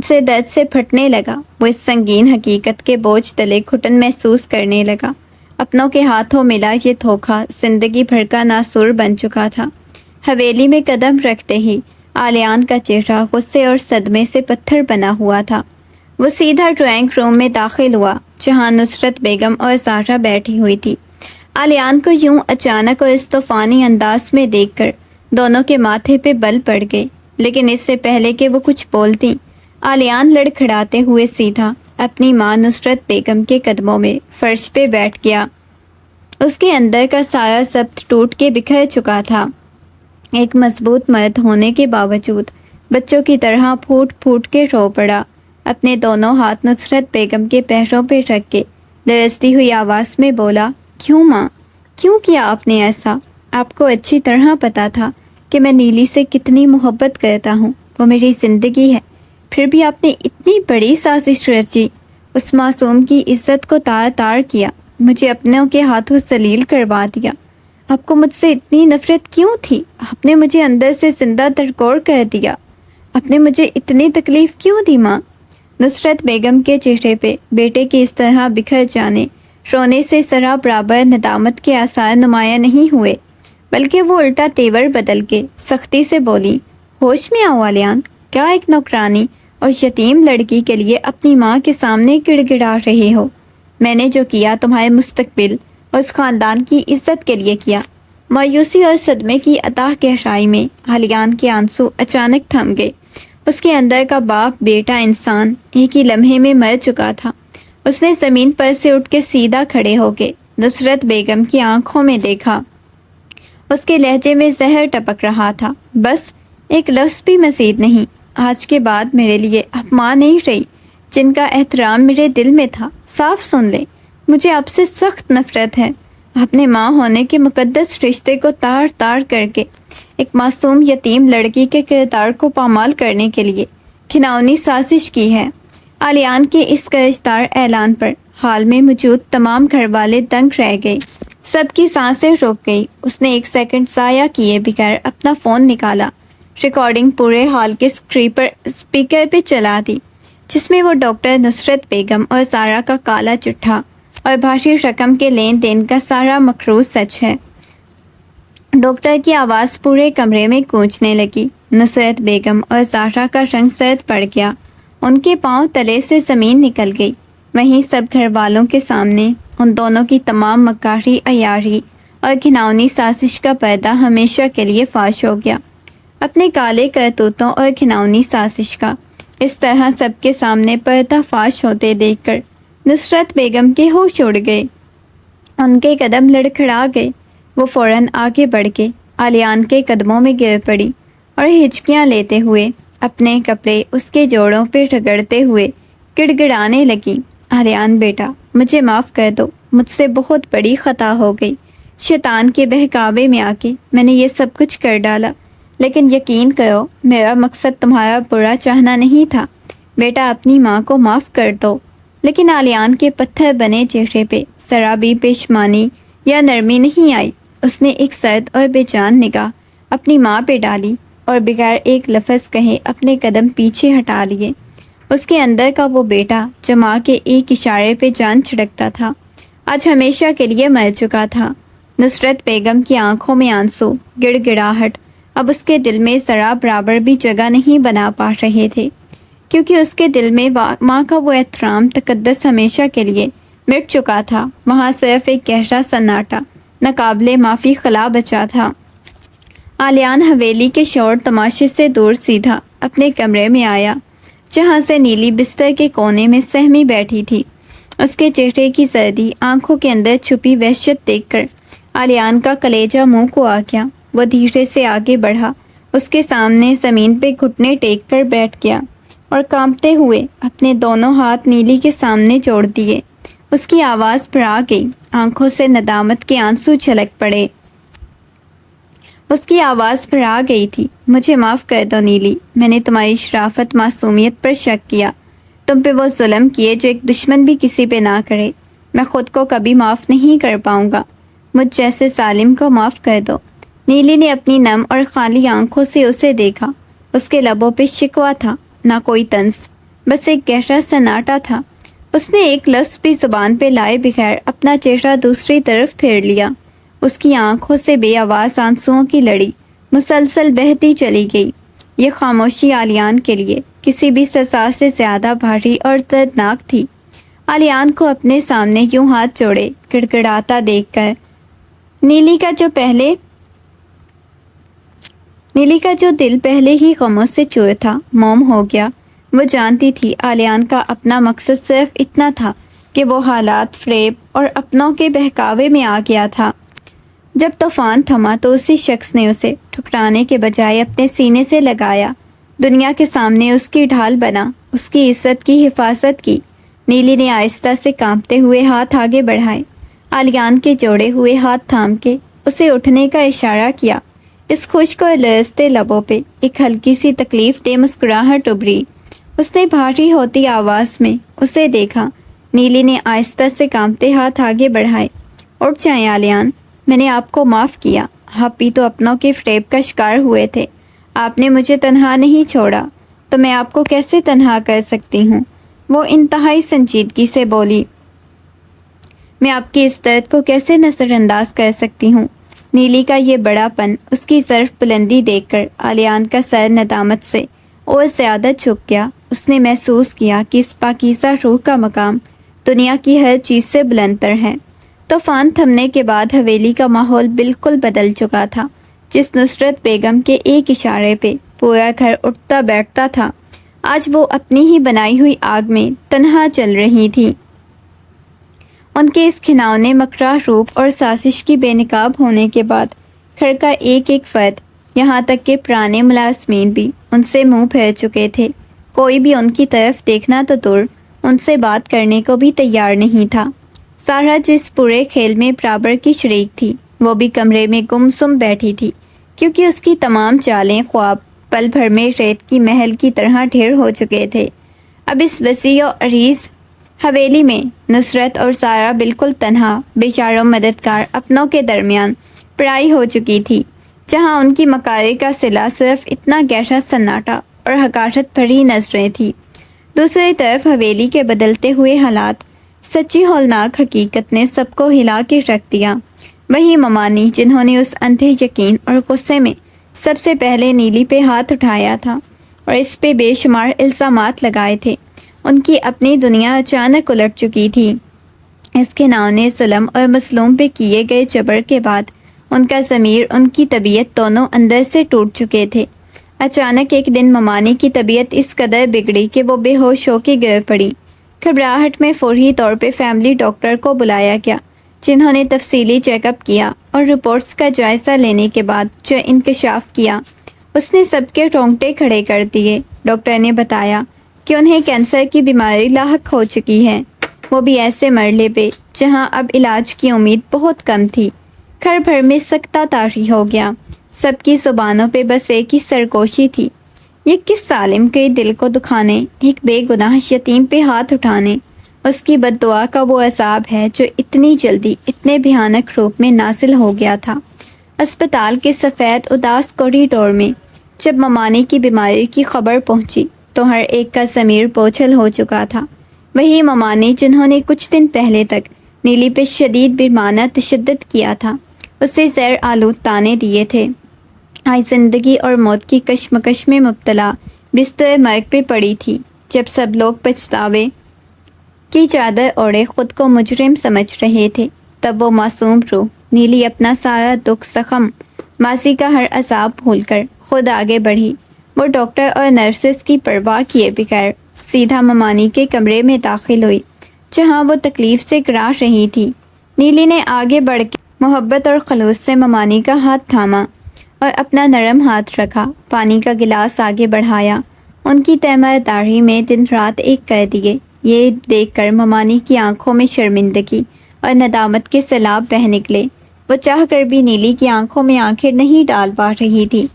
A: سے درد سے پھٹنے لگا۔ وہ اس سنگین حقیقت کے بوجھ تلے گھٹن محسوس کرنے لگا۔ اپنوں کے ہاتھوں ملا یہ دھوکہ زندگی بھر کا ناسور بن چکا تھا۔ حویلی میں قدم رکھتے ہی آلیان کا چہرہ غصے اور صدمے سے پتھر بنا ہوا تھا۔ وہ سیدھا ڈرائنگ روم میں داخل ہوا جہاں نصرت بیگم اور زہرا بیٹھی ہوئی تھی۔ آلیان کو یوں اچانک اور اس طوفانی انداز میں دیکھ کر دونوں کے ماتھے پہ بل پڑ گئے، لیکن اس سے پہلے کہ وہ کچھ بولتی، آلیان لڑکھڑاتے ہوئے سیدھا اپنی ماں نصرت بیگم کے قدموں میں فرش پہ بیٹھ گیا۔ اس کے اندر کا سارا ضبط ٹوٹ کے بکھر چکا تھا۔ ایک مضبوط مرد ہونے کے باوجود بچوں کی طرح پھوٹ پھوٹ کے رو پڑا۔ اپنے دونوں ہاتھ نصرت بیگم کے پیروں پہ رکھ کے لرزتی ہوئی آواز میں بولا، کیوں ماں، کیوں کیا آپ نے ایسا؟ آپ کو اچھی طرح پتا تھا کہ میں نیلی سے کتنی محبت کرتا ہوں، وہ میری زندگی ہے، پھر بھی آپ نے اتنی بڑی سازش رچی، اس معصوم کی عزت کو تار تار کیا، مجھے اپنوں کے ہاتھوں ذلیل کروا دیا۔ آپ کو مجھ سے اتنی نفرت کیوں تھی؟ آپ نے مجھے اندر سے زندہ درگور کر دیا۔ آپ نے مجھے اتنی تکلیف کیوں دی ماں؟ نصرت بیگم کے چہرے پہ بیٹے کی اس طرح بکھر جانے، رونے سے ذرا برابر ندامت کے آثار نمایاں نہیں ہوئے، بلکہ وہ الٹا تیور بدل کے سختی سے بولی، ہوش میں آؤ آلیان، کیا ایک نوکرانی اور یتیم لڑکی کے لیے اپنی ماں کے سامنے گڑ گڑا رہے ہو؟ میں نے جو کیا تمہارے مستقبل اور اس خاندان کی عزت کے لیے کیا۔ مایوسی اور صدمے کی اتاہ گہرائی میں آلیان کے آنسو اچانک تھم گئے۔ اس کے اندر کا باپ بیٹا انسان ایک ہی لمحے میں مر چکا تھا۔ اس نے زمین پر سے اٹھ کے سیدھا کھڑے ہو کے نصرت بیگم کی آنکھوں میں دیکھا۔ اس کے لہجے میں زہر ٹپک رہا تھا، بس ایک لفظ بھی مزید نہیں، آج کے بعد میرے لیے اب ماں نہیں رہی، جن کا احترام میرے دل میں تھا، صاف سن لیں، مجھے آپ سے سخت نفرت ہے۔ آپ نے ماں ہونے کے مقدس رشتے کو تار تار کر کے ایک معصوم یتیم لڑکی کے کردار کو پامال کرنے کے لیے گھناؤنی سازش کی ہے۔ آلیان کے اس گرجدار اعلان پر حال میں موجود تمام گھر والے دنگ رہ گئے، سب کی سانسیں رک گئی۔ اس نے 1 سیکنڈ ضائع کیے بغیر اپنا فون نکالا، ریکارڈنگ پورے ہال کے اسپیکر پہ چلا دی، جس میں وہ ڈاکٹر نصرت بیگم اور زارا کا کالا چٹھا اور بھاری رقم کے لین دین کا سارا مخروط سچ ہے۔ ڈاکٹر کی آواز پورے کمرے میں گونجنے لگی۔ نصرت بیگم اور زہرا کا رنگ زرد پڑ گیا، ان کے پاؤں تلے سے زمین نکل گئی۔ وہیں سب گھر والوں کے سامنے ان دونوں کی تمام مکاری، عیاری اور گھناؤنی سازش کا پردہ ہمیشہ کے لیے فاش ہو گیا۔ اپنے کالے کرتوتوں اور گھناؤنی سازش کا اس طرح سب کے سامنے پردہ فاش ہوتے دیکھ کر نصرت بیگم کے ہوش اڑ گئے، ان کے قدم لڑکھڑا گئے۔ وہ فوراً آگے بڑھ کے آلیان کے قدموں میں گر پڑی اور ہچکیاں لیتے ہوئے اپنے کپڑے اس کے جوڑوں پہ رگڑتے ہوئے گڑ گڑانے لگی۔ آلیان بیٹا، مجھے معاف کر دو، مجھ سے بہت بڑی خطا ہو گئی۔ شیطان کے بہکاوے میں آ کے میں نے یہ سب کچھ کر ڈالا، لیکن یقین کرو میرا مقصد تمہارا برا چاہنا نہیں تھا۔ بیٹا، اپنی ماں کو معاف کر دو۔ لیکن آلیان کے پتھر بنے چہرے پہ ذرا بھی پشیمانی یا نرمی نہیں آئی۔ اس نے ایک سرد اور بے جان نگاہ اپنی ماں پہ ڈالی اور بغیر ایک لفظ کہے اپنے قدم پیچھے ہٹا لیے۔ اس کے اندر کا وہ بیٹا جو ماں کے ایک اشارے پہ جان چھڑکتا تھا، آج ہمیشہ کے لیے مر چکا تھا۔ نصرت بیگم کی آنکھوں میں آنسو، گڑ گڑاہٹ اب اس کے دل میں ذرا برابر بھی جگہ نہیں بنا پا رہے تھے، کیونکہ اس کے دل میں ماں کا وہ احترام تقدس ہمیشہ کے لیے مٹ چکا تھا۔ وہاں صرف ایک گہرا سناٹا، ناقابل معافی خلا بچا تھا۔ آلیان حویلی کے شور تماشے سے دور سیدھا اپنے کمرے میں آیا، جہاں سے نیلی بستر کے کونے میں سہمی بیٹھی تھی۔ اس کے چہرے کی زردی، آنکھوں کے اندر چھپی وحشت دیکھ کر آلیان کا کلیجہ منہ کو آ گیا۔ وہ دھیرے سے آگے بڑھا، اس کے سامنے زمین پہ گھٹنے ٹیک کر بیٹھ گیا اور کانپتے ہوئے اپنے دونوں ہاتھ نیلی کے سامنے جوڑ دیے۔ اس کی آواز بھرا گئی، آنکھوں سے ندامت کے آنسو چھلک پڑے۔ اس کی آواز بھرا گئی تھی، مجھے معاف کر دو نیلی، میں نے تمہاری شرافت، معصومیت پر شک کیا، تم پہ وہ ظلم کیے جو ایک دشمن بھی کسی پہ نہ کرے۔ میں خود کو کبھی معاف نہیں کر پاؤں گا، مجھ جیسے ظالم کو معاف کر دو۔ نیلی نے اپنی نم اور خالی آنکھوں سے اسے دیکھا۔ اس کے لبوں پہ شکوہ تھا، نہ کوئی طنز، بس ایک گہرا سناٹا تھا۔ اس نے ایک لفظ بھی زبان پہ لائے بغیر اپنا چہرہ دوسری طرف پھیر لیا۔ اس کی آنکھوں سے بے آواز آنسوؤں کی لڑی مسلسل بہتی چلی گئی۔ یہ خاموشی آلیان کے لیے کسی بھی سزا سے زیادہ بھاری اور دردناک تھی۔ آلیان کو اپنے سامنے یوں ہاتھ جوڑے گڑ گڑاتا دیکھ کر نیلی کا جو دل پہلے ہی غموں سے چور تھا، موم ہو گیا۔ وہ جانتی تھی آلیان کا اپنا مقصد صرف اتنا تھا کہ وہ حالات، فریب اور اپنوں کے بہکاوے میں آ گیا تھا۔ جب طوفان تھما تو اسی شخص نے اسے ٹھکرانے کے بجائے اپنے سینے سے لگایا، دنیا کے سامنے اس کی ڈھال بنا، اس کی عزت کی حفاظت کی۔ نیلی نے آہستہ سے کانپتے ہوئے ہاتھ آگے بڑھائے، آلیان کے جوڑے ہوئے ہاتھ تھام کے اسے اٹھنے کا اشارہ کیا۔ اس خشک اور لرزتے لبوں پہ ایک ہلکی سی تکلیف دہ مسکراہٹ ابھری۔ اس نے بھاری ہوتی آواز میں اسے دیکھا۔ نیلی نے آہستہ سے کانپتے ہاتھ آگے بڑھائے، اٹھ جائیں آلیان، میں نے آپ کو معاف کیا، آپ بھی تو اپنوں کے فریب کا شکار ہوئے تھے، آپ نے مجھے تنہا نہیں چھوڑا، تو میں آپ کو کیسے تنہا کر سکتی ہوں؟ وہ انتہائی سنجیدگی سے بولی، میں آپ کی اس درد کو کیسے نظر انداز کر سکتی ہوں؟ نیلی کا یہ بڑا پن، اس کی ظرف بلندی دیکھ کر آلیان کا سر ندامت سے اور زیادہ جھک گیا۔ اس نے محسوس کیا کہ اس پاکیزہ روح کا مقام دنیا کی ہر چیز سے بلندتر ہے۔ طوفان تھمنے کے بعد حویلی کا ماحول بالکل بدل چکا تھا۔ جس نصرت بیگم کے ایک اشارے پہ پورا گھر اٹھتا بیٹھتا تھا، آج وہ اپنی ہی بنائی ہوئی آگ میں تنہا چل رہی تھی۔ ان کے اس گھناؤنے مکراہ روپ اور سازش کی بے نقاب ہونے کے بعد گھر کا ایک ایک فرد، یہاں تک کہ پرانے ملازمین بھی ان سے منہ پھیر چکے تھے۔ کوئی بھی ان کی طرف دیکھنا تو دور، ان سے بات کرنے کو بھی تیار نہیں تھا۔ سارا جو اس پورے کھیل میں برابر کی شریک تھی، وہ بھی کمرے میں گم سم بیٹھی تھی، کیونکہ اس کی تمام چالیں، خواب پل بھر میں ریت کی محل کی طرح ڈھیر ہو چکے تھے۔ اب اس وسیع و عریض حویلی میں نصرت اور سارا بالکل تنہا، بیچاروں مددگار اپنوں کے درمیان پرائی ہو چکی تھی، جہاں ان کی مکارے کا صلہ صرف اتنا گہرا سناٹا اور حقارت بھری نظریں تھی۔ دوسری طرف حویلی کے بدلتے ہوئے حالات، سچی ہولناک حقیقت نے سب کو ہلا کے رکھ دیا۔ وہی ممانی جنہوں نے اس اندھے یقین اور غصے میں سب سے پہلے نیلی پہ ہاتھ اٹھایا تھا اور اس پہ بے شمار الزامات لگائے تھے، ان کی اپنی دنیا اچانک الٹ چکی تھی۔ اس کے ناؤنے ظلم اور مظلوم پہ کیے گئے جبر کے بعد ان کا ضمیر، ان کی طبیعت دونوں اندر سے ٹوٹ چکے تھے۔ اچانک ایک دن ممانی کی طبیعت اس قدر بگڑی کہ وہ بے ہوش ہو کے گر پڑی۔ گھبراہٹ میں فوری طور پہ فیملی ڈاکٹر کو بلایا گیا، جنہوں نے تفصیلی چیک اپ کیا اور رپورٹس کا جائزہ لینے کے بعد جو انکشاف کیا، اس نے سب کے رونگٹے کھڑے کر دیے۔ ڈاکٹر نے بتایا کہ انہیں کینسر کی بیماری لاحق ہو چکی ہے، وہ بھی ایسے مرحلے پہ جہاں اب علاج کی امید بہت کم تھی۔ گھر بھر میں سکتہ طاری ہو گیا، سب کی زبانوں پہ بس ایک ہی سرگوشی تھی، یہ کس ظالم کے دل کو دکھانے، ایک بے گناہ یتیم پہ ہاتھ اٹھانے، اس کی بد دعا کا وہ عذاب ہے جو اتنی جلدی اتنے بھیانک روپ میں نازل ہو گیا تھا۔ اسپتال کے سفید اداس کوریڈور میں جب ممانی کی بیماری کی خبر پہنچی تو ہر ایک کا ضمیر بوجھل ہو چکا تھا۔ وہی ممانی جنہوں نے کچھ دن پہلے تک نیلی پہ شدید بیمانہ تشدد کیا تھا، اسے زہر آلود تانے دیے تھے، آج زندگی اور موت کی کشمکش میں مبتلا بستر مرگ پہ پڑی تھی۔ جب سب لوگ پچھتاوے کی چادر اوڑھے خود کو مجرم سمجھ رہے تھے، تب وہ معصوم روح نیلی اپنا سارا دکھ، زخم، ماضی کا ہر عذاب بھول کر خود آگے بڑھی۔ وہ ڈاکٹر اور نرسز کی پرواہ کیے بغیر سیدھا ممانی کے کمرے میں داخل ہوئی، جہاں وہ تکلیف سے گراہ رہی تھی۔ نیلی نے آگے بڑھ کے محبت اور خلوص سے ممانی کا ہاتھ تھاما اور اپنا نرم ہاتھ رکھا، پانی کا گلاس آگے بڑھایا، ان کی تیمار داڑھی میں دن رات ایک کر دیے۔ یہ دیکھ کر ممانی کی آنکھوں میں شرمندگی اور ندامت کے سیلاب بہہ نکلے۔ وہ چاہ کر بھی نیلی کی آنکھوں میں آنکھیں نہیں ڈال پا رہی تھی،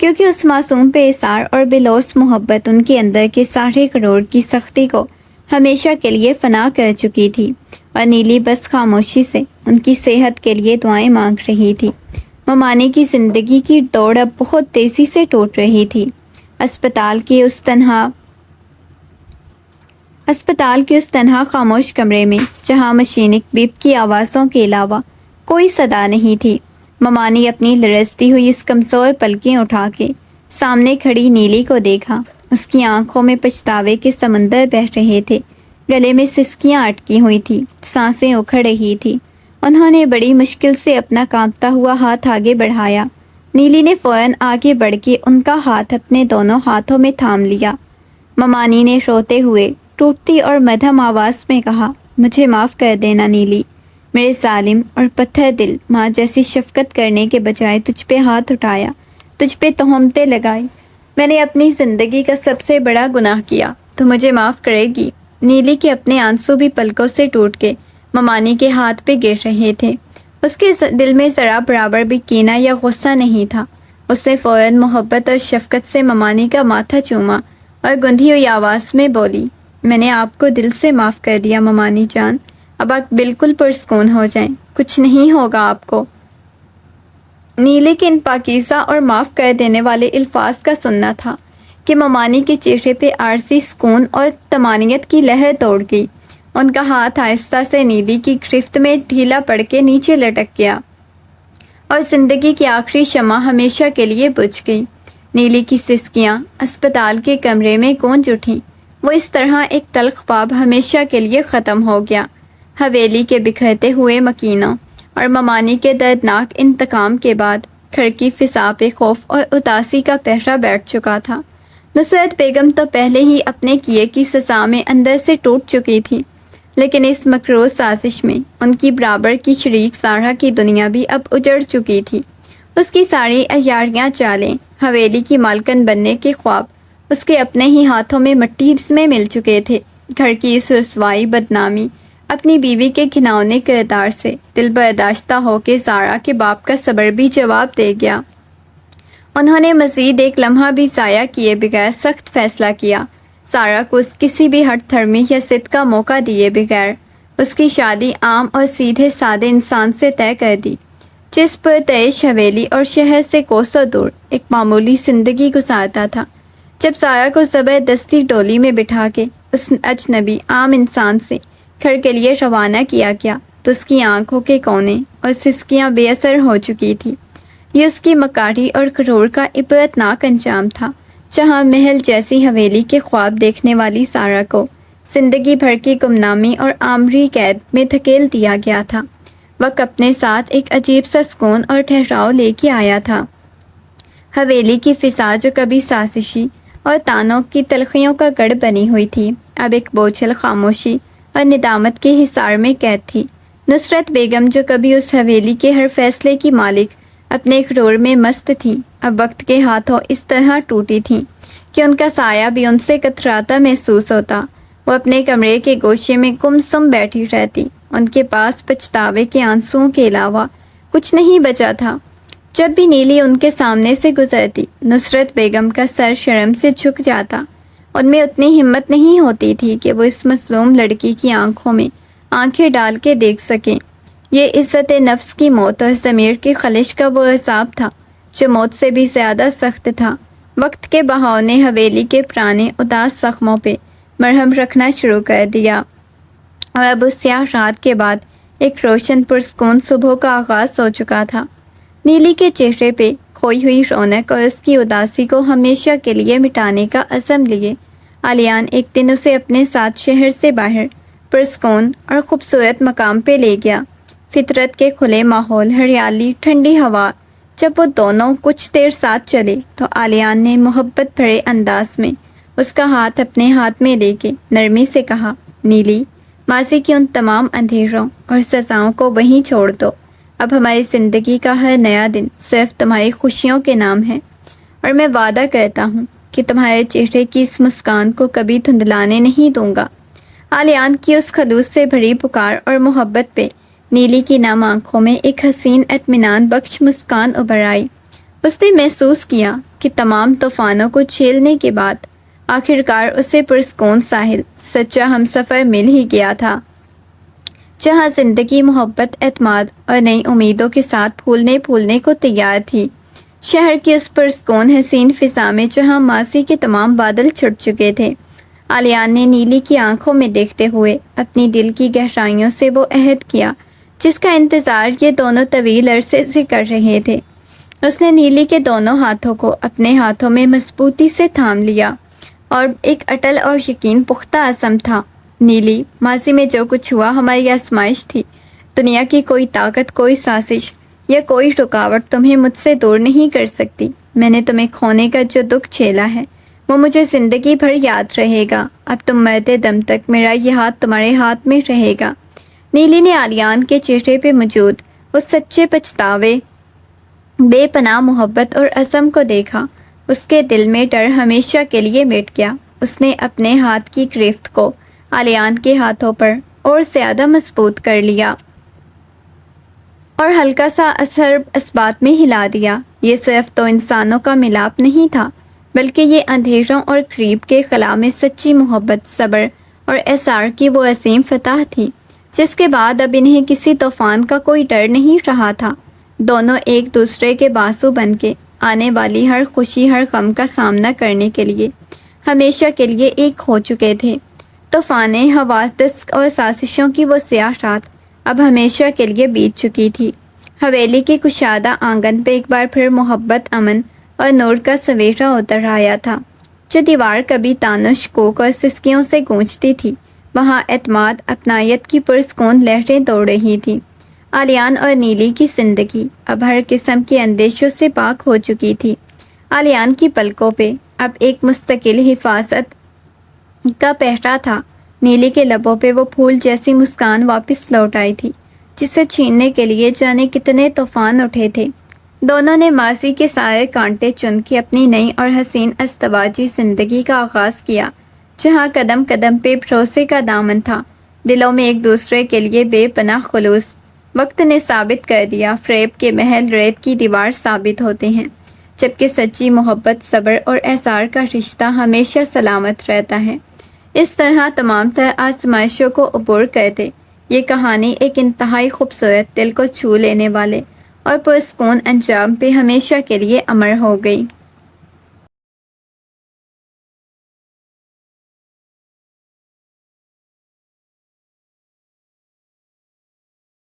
A: کیونکہ اس معصوم پہ اثار اور بلوث محبت ان کے اندر کے سارے غرور کی سختی کو ہمیشہ کے لیے فنا کر چکی تھی، اور نیلی بس خاموشی سے ان کی صحت کے لیے دعائیں مانگ رہی تھی۔ ممانی کی زندگی کی دوڑ اب بہت تیزی سے ٹوٹ رہی تھی۔ اسپتال کے اس تنہا خاموش کمرے میں، جہاں مشینک بیپ کی آوازوں کے علاوہ کوئی صدا نہیں تھی، ممانی اپنی لرزتی ہوئی اس کمزور پلکیں اٹھا کے سامنے کھڑی نیلی کو دیکھا۔ اس کی آنکھوں میں پچھتاوے کے سمندر بہہ رہے تھے، گلے میں سسکیاں اٹکی ہوئی تھی، سانسیں اکھڑ رہی تھی۔ انہوں نے بڑی مشکل سے اپنا کانپتا ہوا ہاتھ آگے بڑھایا۔ نیلی نے فوراً آگے بڑھ کے ان کا ہاتھ اپنے دونوں ہاتھوں میں تھام لیا۔ ممانی نے روتے ہوئے ٹوٹتی اور مدھم آواز میں کہا، مجھے معاف کر دینا نیلی، میرے ظالم اور پتھر دل ماں جیسی شفقت کرنے کے بجائے تجھ پہ ہاتھ اٹھایا، تجھ پہ تہمتیں لگائی، میں نے اپنی زندگی کا سب سے بڑا گناہ کیا، تو مجھے معاف کرے گی؟ نیلی کے اپنے آنسو بھی پلکوں سے ٹوٹ کے ممانی کے ہاتھ پہ گر رہے تھے۔ اس کے دل میں ذرا برابر بھی کینہ یا غصہ نہیں تھا۔ اس نے فوراً محبت اور شفقت سے ممانی کا ماتھا چوما اور گندھی ہوئی آواز میں بولی، میں نے آپ کو دل سے معاف کر دیا ممانی جان، اب آپ بالکل پرسکون ہو جائیں، کچھ نہیں ہوگا آپ کو۔ نیلی کے ان پاکیزہ اور معاف کر دینے والے الفاظ کا سننا تھا کہ ممانی کے چہرے پہ عارضی سکون اور طمانینت کی لہر دوڑ گئی۔ ان کا ہاتھ آہستہ سے نیلی کی گرفت میں ڈھیلا پڑ کے نیچے لٹک گیا اور زندگی کی آخری شمع ہمیشہ کے لیے بجھ گئی۔ نیلی کی سسکیاں اسپتال کے کمرے میں گونج اٹھیں۔ وہ اس طرح ایک تلخ باب ہمیشہ کے لیے ختم ہو گیا۔ حویلی کے بکھرتے ہوئے مکینوں اور ممانی کے دردناک انتقام کے بعد گھر کی فضا پہ خوف اور اداسی کا پہرہ بیٹھ چکا تھا۔ نصرت بیگم تو پہلے ہی اپنے کیے کی سزا میں اندر سے ٹوٹ چکی تھی، لیکن اس مکروہ سازش میں ان کی برابر کی شریک سارا کی دنیا بھی اب اجڑ چکی تھی۔ اس کی ساری عیاریاں چالیں، حویلی کی مالکن بننے کے خواب اس کے اپنے ہی ہاتھوں میں مٹی میں مل چکے تھے۔ گھر کی اس رسوائی بدنامی اپنی بیوی کے گھناؤنے کردار سے دل برداشتہ ہو کے سارہ کے باپ کا صبر بھی جواب دے گیا۔ انہوں نے مزید ایک لمحہ بھی ضائع کیے بغیر سخت فیصلہ کیا۔ سارہ کو کسی بھی ہٹ دھرمی یا ضد کا موقع دیے بغیر اس کی شادی عام اور سیدھے سادے انسان سے طے کر دی، جس پرتعیش حویلی اور شہر سے کوسوں دور ایک معمولی زندگی گزارتا تھا۔ جب سارہ کو زبردستی ڈولی میں بٹھا کے اس اجنبی عام انسان سے گھر کے لیے روانہ کیا گیا تو اس کی آنکھوں کے کونے اور سسکیاں بے اثر ہو چکی تھی۔ یہ اس کی مکاری اور غرور کا عبرتناک انجام تھا، جہاں محل جیسی حویلی کے خواب دیکھنے والی سارہ کو زندگی بھر کی گمنامی اور آمری قید میں دھکیل دیا گیا تھا۔ وقت اپنے ساتھ ایک عجیب سا سکون اور ٹھہراؤ لے کے آیا تھا۔ حویلی کی فضا جو کبھی سازشی اور تانوں کی تلخیوں کا گڑھ بنی ہوئی تھی، اب ایک بوجھل خاموشی اور ندامت کے حصار میں قید تھی۔ نصرت بیگم جو کبھی اس حویلی کے ہر فیصلے کی مالک اپنے غرور میں مست تھی، اب وقت کے ہاتھوں اس طرح ٹوٹی تھیں کہ ان کا سایہ بھی ان سے کتراتا محسوس ہوتا۔ وہ اپنے کمرے کے گوشے میں گم سم بیٹھی رہتی، ان کے پاس پچھتاوے کے آنسوؤں کے علاوہ کچھ نہیں بچا تھا۔ جب بھی نیلی ان کے سامنے سے گزرتی، نصرت بیگم کا سر شرم سے جھک جاتا۔ ان میں اتنی ہمت نہیں ہوتی تھی کہ وہ اس مظلوم لڑکی کی آنکھوں میں آنکھیں ڈال کے دیکھ سکیں۔ یہ عزت نفس کی موت اور ضمیر کی خلش کا وہ عذاب تھا جو موت سے بھی زیادہ سخت تھا۔ وقت کے بہاؤ نے حویلی کے پرانے اداس زخموں پہ مرہم رکھنا شروع کر دیا، اور اب اس سیاہ رات کے بعد ایک روشن پرسکون صبح کا آغاز ہو چکا تھا۔ نیلی کے چہرے پہ کھوئی ہوئی رونق اور اس کی اداسی کو ہمیشہ کے لیے مٹانے کا عزم لیے علیان ایک دن اسے اپنے ساتھ شہر سے باہر پرسکون اور خوبصورت مقام پہ لے گیا۔ فطرت کے کھلے ماحول، ہریالی، ٹھنڈی ہوا۔ جب وہ دونوں کچھ دیر ساتھ چلے تو علیان نے محبت بھرے انداز میں اس کا ہاتھ اپنے ہاتھ میں لے کے نرمی سے کہا، نیلی، ماضی کی ان تمام اندھیروں اور سزاؤں کو وہیں چھوڑ دو۔ اب ہماری زندگی کا ہر نیا دن صرف تمہاری خوشیوں کے نام ہے، اور میں وعدہ کرتا ہوں کہ تمہارے چہرے کی اس مسکان کو کبھی دھندلانے نہیں دوں گا۔ علیان کی اس خلوص سے بھری پکار اور محبت پہ نیلی کی نم آنکھوں میں ایک حسین اطمینان بخش مسکان ابھر آئی۔ اس نے محسوس کیا کہ تمام طوفانوں کو جھیلنے کے بعد آخرکار اسے پرسکون ساحل، سچا ہمسفر مل ہی گیا تھا، جہاں زندگی محبت، اعتماد اور نئی امیدوں کے ساتھ پھولنے کو تیار تھی۔ شہر کی اس پرسکون حسین فضا میں جہاں ماضی کے تمام بادل چھٹ چکے تھے، علیان نے نیلی کی آنکھوں میں دیکھتے ہوئے اپنی دل کی گہرائیوں سے وہ عہد کیا جس کا انتظار یہ دونوں طویل عرصے سے کر رہے تھے۔ اس نے نیلی کے دونوں ہاتھوں کو اپنے ہاتھوں میں مضبوطی سے تھام لیا، اور ایک اٹل اور یقین پختہ عزم تھا، نیلی، ماضی میں جو کچھ ہوا ہماری آزمائش تھی۔ دنیا کی کوئی طاقت، کوئی سازش یا کوئی رکاوٹ تمہیں مجھ سے دور نہیں کر سکتی۔ میں نے تمہیں کھونے کا جو دکھ جھیلا ہے وہ مجھے زندگی بھر یاد رہے گا۔ اب تم مرتے دم تک میرا یہ ہاتھ تمہارے ہاتھ میں رہے گا۔ نیلی نے علیان کے چہرے پہ موجود اس سچے پچھتاوے، بے پناہ محبت اور عزم کو دیکھا۔ اس کے دل میں ڈر ہمیشہ کے لیے مٹ گیا۔ اس نے اپنے ہاتھ کی گرفت کو علیان کے ہاتھوں پر اور زیادہ مضبوط کر لیا اور ہلکا سا اثر اسبات میں ہلا دیا۔ یہ صرف دو انسانوں کا ملاپ نہیں تھا، بلکہ یہ اندھیروں اور قریب کے خلا میں سچی محبت، صبر اور احسار کی وہ عظیم فتح تھی جس کے بعد اب انہیں کسی طوفان کا کوئی ڈر نہیں رہا تھا۔ دونوں ایک دوسرے کے بازو بن کے آنے والی ہر خوشی، ہر غم کا سامنا کرنے کے لیے ہمیشہ کے لیے ایک ہو چکے تھے۔ طوفانیں، حوادث اور سازشوں کی وہ سیاہ رات اب ہمیشہ کے لیے بیت چکی تھی۔ حویلی کے کشادہ آنگن پہ ایک بار پھر محبت، امن اور نور کا سویرا اتر آیا تھا۔ جو دیوار کبھی تانش، کوک اور سسکیوں سے گونجتی تھی، وہاں اعتماد، اپنائیت کی پرسکون لہریں دوڑ رہی تھی۔ علیان اور نیلی کی زندگی اب ہر قسم کے اندیشوں سے پاک ہو چکی تھی۔ علیان کی پلکوں پہ اب ایک مستقل حفاظت کا پہرا تھا۔ نیلی کے لبوں پہ وہ پھول جیسی مسکان واپس لوٹ آئی تھی جسے چھیننے کے لیے جانے کتنے طوفان اٹھے تھے۔ دونوں نے ماضی کے سارے کانٹے چن کے اپنی نئی اور حسین ازدواجی زندگی کا آغاز کیا، جہاں قدم قدم پہ بھروسے کا دامن تھا، دلوں میں ایک دوسرے کے لیے بے پناہ خلوص۔ وقت نے ثابت کر دیا، فریب کے محل ریت کی دیوار ثابت ہوتے ہیں، جبکہ سچی محبت، صبر اور احسار کا رشتہ ہمیشہ سلامت رہتا ہے۔ اس طرح تمام تر آزمائشوں کو عبور کر دے۔ یہ کہانی ایک انتہائی خوبصورت، دل کو چھو لینے والے اور پرسکون انجام پہ ہمیشہ کے لیے امر ہو گئی۔